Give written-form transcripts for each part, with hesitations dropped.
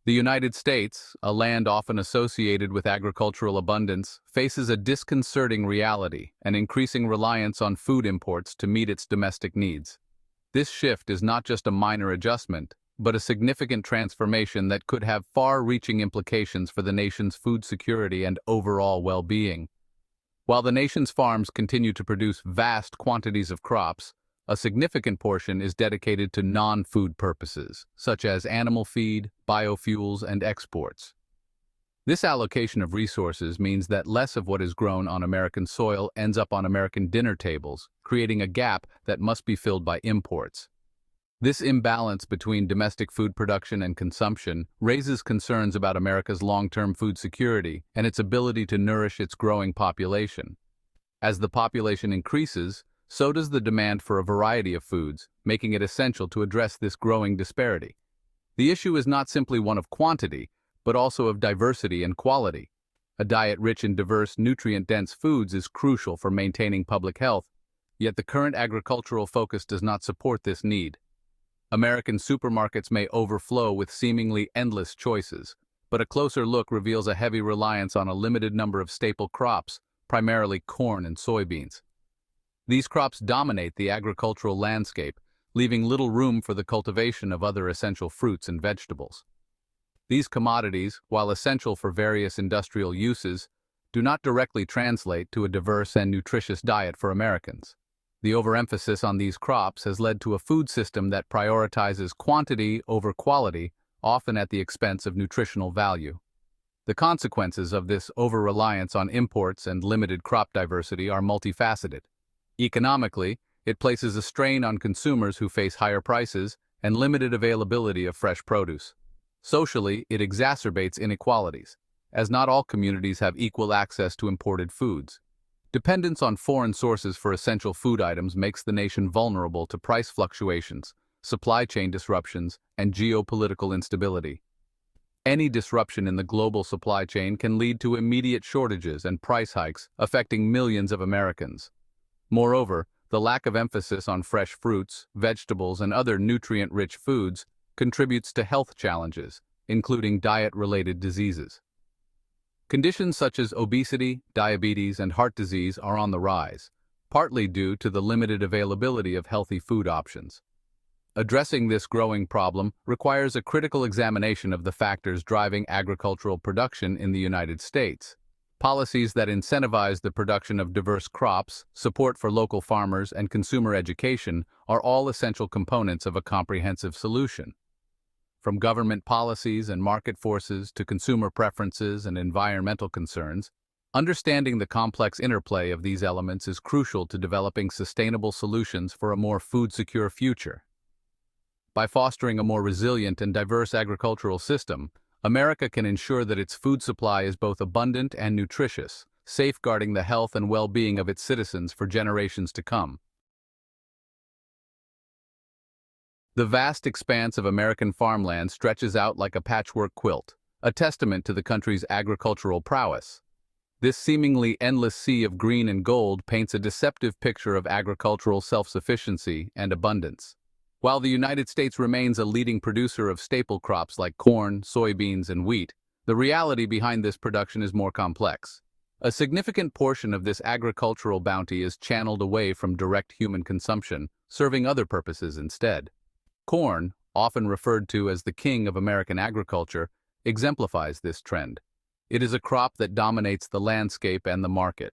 The United States, a land often associated with agricultural abundance, faces a disconcerting reality, an increasing reliance on food imports to meet its domestic needs. This shift is not just a minor adjustment, but a significant transformation that could have far-reaching implications for the nation's food security and overall well-being. While the nation's farms continue to produce vast quantities of crops, a significant portion is dedicated to non-food purposes, such as animal feed, biofuels, and exports. This allocation of resources means that less of what is grown on American soil ends up on American dinner tables, creating a gap that must be filled by imports. This imbalance between domestic food production and consumption raises concerns about America's long-term food security and its ability to nourish its growing population. As the population increases, so does the demand for a variety of foods, making it essential to address this growing disparity. The issue is not simply one of quantity, but also of diversity and quality. A diet rich in diverse, nutrient-dense foods is crucial for maintaining public health, yet the current agricultural focus does not support this need. American supermarkets may overflow with seemingly endless choices, but a closer look reveals a heavy reliance on a limited number of staple crops, primarily corn and soybeans. These crops dominate the agricultural landscape, leaving little room for the cultivation of other essential fruits and vegetables. These commodities, while essential for various industrial uses, do not directly translate to a diverse and nutritious diet for Americans. The overemphasis on these crops has led to a food system that prioritizes quantity over quality, often at the expense of nutritional value. The consequences of this over-reliance on imports and limited crop diversity are multifaceted. Economically, it places a strain on consumers who face higher prices and limited availability of fresh produce. Socially, it exacerbates inequalities, as not all communities have equal access to imported foods. Dependence on foreign sources for essential food items makes the nation vulnerable to price fluctuations, supply chain disruptions, and geopolitical instability. Any disruption in the global supply chain can lead to immediate shortages and price hikes affecting millions of Americans. Moreover, the lack of emphasis on fresh fruits, vegetables, and other nutrient-rich foods contributes to health challenges, including diet-related diseases. Conditions such as obesity, diabetes, and heart disease are on the rise, partly due to the limited availability of healthy food options. Addressing this growing problem requires a critical examination of the factors driving agricultural production in the United States. Policies that incentivize the production of diverse crops, support for local farmers, and consumer education are all essential components of a comprehensive solution. From government policies and market forces to consumer preferences and environmental concerns, understanding the complex interplay of these elements is crucial to developing sustainable solutions for a more food-secure future. By fostering a more resilient and diverse agricultural system, America can ensure that its food supply is both abundant and nutritious, safeguarding the health and well-being of its citizens for generations to come. The vast expanse of American farmland stretches out like a patchwork quilt, a testament to the country's agricultural prowess. This seemingly endless sea of green and gold paints a deceptive picture of agricultural self-sufficiency and abundance. While the United States remains a leading producer of staple crops like corn, soybeans, and wheat, the reality behind this production is more complex. A significant portion of this agricultural bounty is channeled away from direct human consumption, serving other purposes instead. Corn, often referred to as the king of American agriculture, exemplifies this trend. It is a crop that dominates the landscape and the market.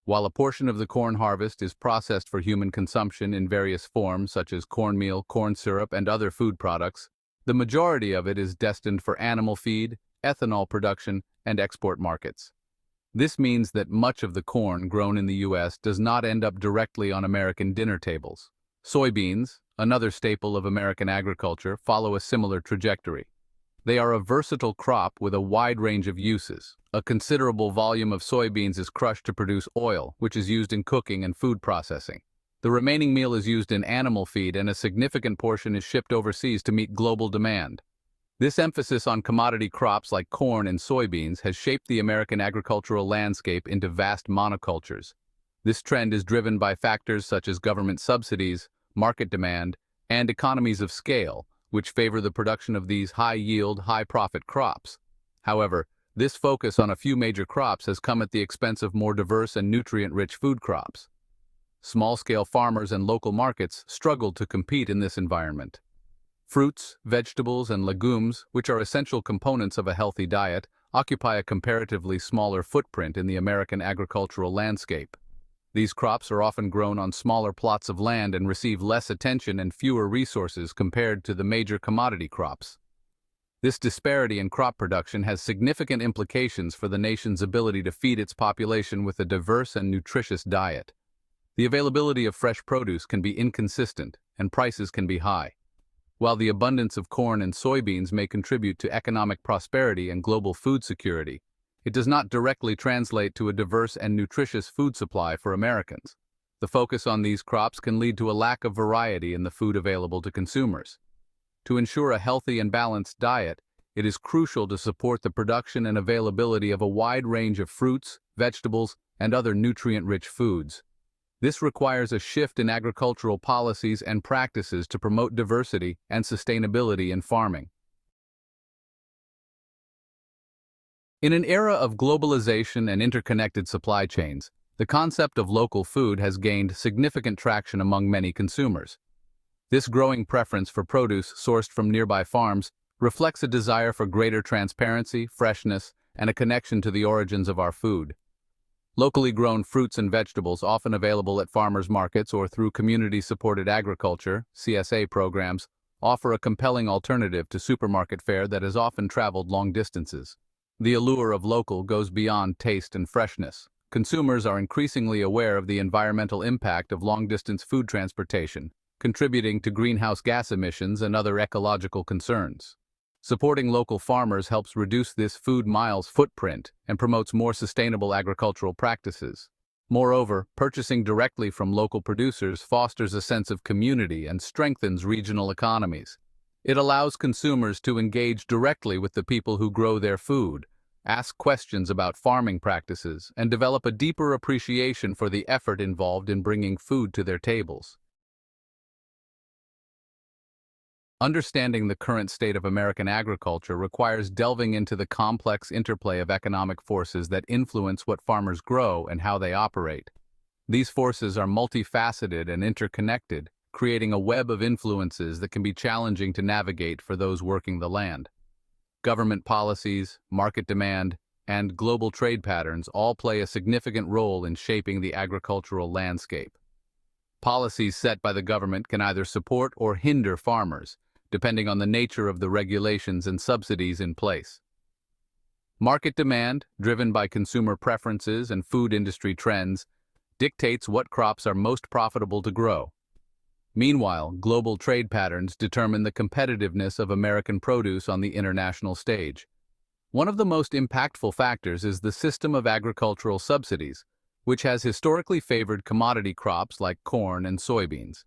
While a portion of the corn harvest is processed for human consumption in various forms such as cornmeal, corn syrup, and other food products, the majority of it is destined for animal feed, ethanol production, and export markets. This means that much of the corn grown in the U.S. does not end up directly on American dinner tables. Soybeans, another staple of American agriculture, follow a similar trajectory. They are a versatile crop with a wide range of uses. A considerable volume of soybeans is crushed to produce oil, which is used in cooking and food processing. The remaining meal is used in animal feed, and a significant portion is shipped overseas to meet global demand. This emphasis on commodity crops like corn and soybeans has shaped the American agricultural landscape into vast monocultures. This trend is driven by factors such as government subsidies, market demand, and economies of scale, which favor the production of these high-yield, high-profit crops. However, this focus on a few major crops has come at the expense of more diverse and nutrient-rich food crops. Small-scale farmers and local markets struggle to compete in this environment. Fruits, vegetables, and legumes, which are essential components of a healthy diet, occupy a comparatively smaller footprint in the American agricultural landscape. These crops are often grown on smaller plots of land and receive less attention and fewer resources compared to the major commodity crops. This disparity in crop production has significant implications for the nation's ability to feed its population with a diverse and nutritious diet. The availability of fresh produce can be inconsistent, and prices can be high. While the abundance of corn and soybeans may contribute to economic prosperity and global food security, it does not directly translate to a diverse and nutritious food supply for Americans. The focus on these crops can lead to a lack of variety in the food available to consumers. To ensure a healthy and balanced diet, it is crucial to support the production and availability of a wide range of fruits, vegetables, and other nutrient-rich foods. This requires a shift in agricultural policies and practices to promote diversity and sustainability in farming. In an era of globalization and interconnected supply chains, the concept of local food has gained significant traction among many consumers. This growing preference for produce sourced from nearby farms reflects a desire for greater transparency, freshness, and a connection to the origins of our food. Locally grown fruits and vegetables, often available at farmers markets or through community-supported agriculture (CSA) programs, offer a compelling alternative to supermarket fare that has often traveled long distances. The allure of local goes beyond taste and freshness. Consumers are increasingly aware of the environmental impact of long-distance food transportation, contributing to greenhouse gas emissions and other ecological concerns. Supporting local farmers helps reduce this food miles footprint and promotes more sustainable agricultural practices. Moreover, purchasing directly from local producers fosters a sense of community and strengthens regional economies. It allows consumers to engage directly with the people who grow their food, ask questions about farming practices, and develop a deeper appreciation for the effort involved in bringing food to their tables. Understanding the current state of American agriculture requires delving into the complex interplay of economic forces that influence what farmers grow and how they operate. These forces are multifaceted and interconnected, creating a web of influences that can be challenging to navigate for those working the land. Government policies, market demand, and global trade patterns all play a significant role in shaping the agricultural landscape. Policies set by the government can either support or hinder farmers, depending on the nature of the regulations and subsidies in place. Market demand, driven by consumer preferences and food industry trends, dictates what crops are most profitable to grow. Meanwhile, global trade patterns determine the competitiveness of American produce on the international stage. One of the most impactful factors is the system of agricultural subsidies, which has historically favored commodity crops like corn and soybeans.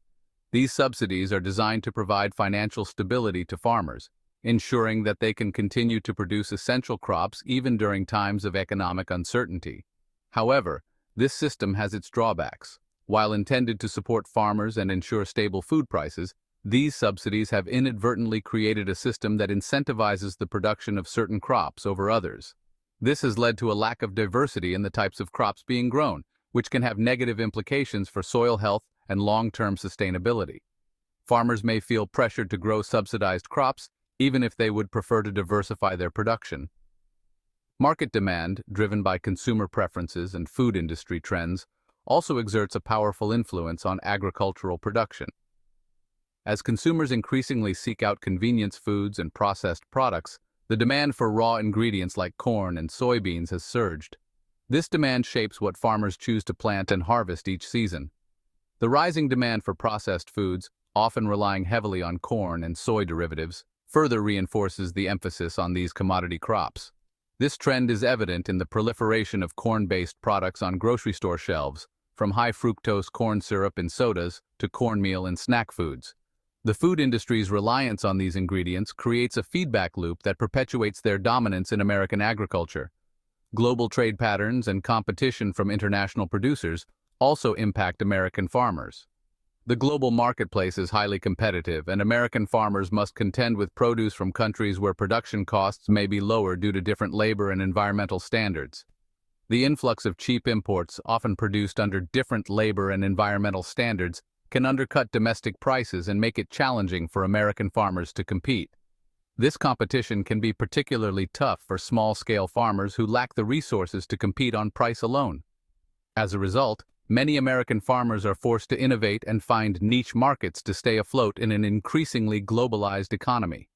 These subsidies are designed to provide financial stability to farmers, ensuring that they can continue to produce essential crops even during times of economic uncertainty. However, this system has its drawbacks. While intended to support farmers and ensure stable food prices, these subsidies have inadvertently created a system that incentivizes the production of certain crops over others. This has led to a lack of diversity in the types of crops being grown, which can have negative implications for soil health and long-term sustainability. Farmers may feel pressured to grow subsidized crops, even if they would prefer to diversify their production. Market demand, driven by consumer preferences and food industry trends, also exerts a powerful influence on agricultural production. As consumers increasingly seek out convenience foods and processed products, the demand for raw ingredients like corn and soybeans has surged. This demand shapes what farmers choose to plant and harvest each season. The rising demand for processed foods, often relying heavily on corn and soy derivatives, further reinforces the emphasis on these commodity crops. This trend is evident in the proliferation of corn-based products on grocery store shelves, from high-fructose corn syrup in sodas to cornmeal in snack foods. The food industry's reliance on these ingredients creates a feedback loop that perpetuates their dominance in American agriculture. Global trade patterns and competition from international producers also impact American farmers. The global marketplace is highly competitive, and American farmers must contend with produce from countries where production costs may be lower due to different labor and environmental standards. The influx of cheap imports, often produced under different labor and environmental standards, can undercut domestic prices and make it challenging for American farmers to compete. This competition can be particularly tough for small-scale farmers who lack the resources to compete on price alone. As a result, many American farmers are forced to innovate and find niche markets to stay afloat in an increasingly globalized economy.